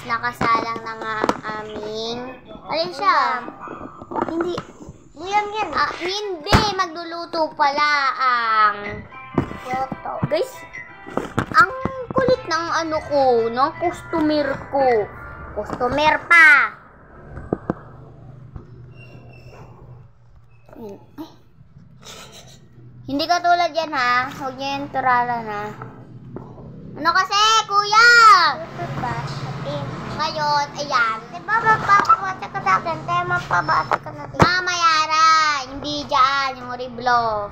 nakasalang na nga ang aming... Alin siya? Hindi. Yan. Hindi. Magluluto pala ang... Yoto. Guys, ang kulit ng ano ko, ng customer ko. Customer pa. Ay. Hindi ka tulad yan ha. Huwag niya yung turalan ha. Ano kasi, kuya? Ngayon, ayan. Diba magpapabasa ka sa akin? Kaya magpabasa ka natin. Mamaya ra. Hindi dyan, yung riblo.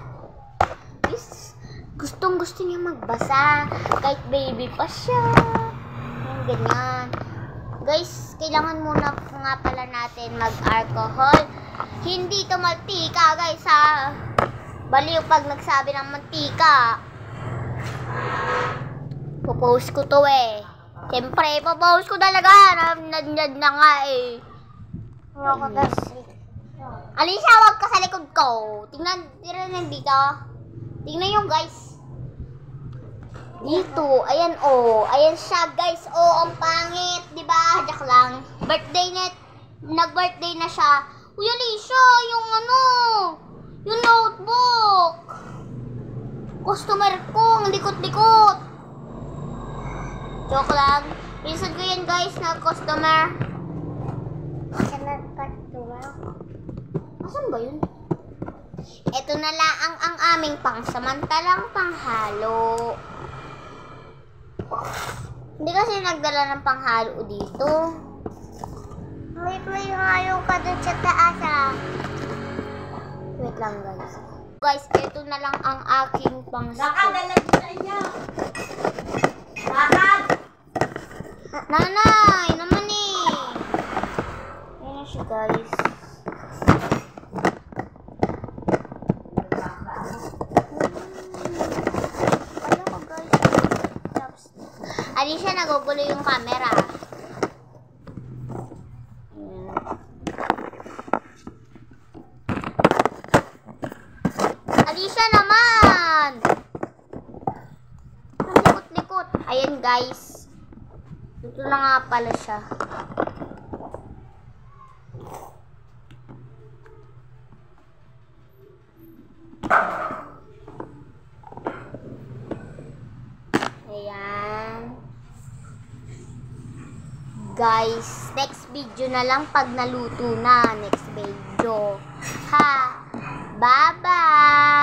Gustong gusto niya magbasa. Kahit baby pa siya. Yung ganyan. Guys, kailangan muna nga pala natin mag-alcohol. Hindi to mantika, guys ha. Baliw pag nagsabi ng mantika. Popost ko to eh. Siyempre, popost ko talaga. Nadnad na nga eh. Alicia, wag ka sa likod ko. Tingnan dito. Tingnan yung guys. Dito, ayan oh. Ayan siya guys. Oh, ang pangit. Diba? Diyak lang. Birthday net. Nag-birthday na siya. Uy, Alicia, yung ano. Yung notebook. Customer ko, ang likot-likot. Joke lang. Pinsan ko yan guys na customer. Asan ba yun? Ito na lang ang aming pangsamantalang panghalo. Hindi kasi nagdala ng panghalo dito. May hayo ka dun sa taas ah. Wait lang guys. Guys, ito na lang ang aking pangsamantalang. Nakadalag sa inyo. Bakit? Nanay, naman eh. Ayan na siya guys. Alicia, nagugulo yung camera. Alicia naman! Ang likot-likot. Ayan guys. Ito na nga pala siya. Ayan. Guys, next video na lang pag naluto na. Next video. Ha! Bye-bye!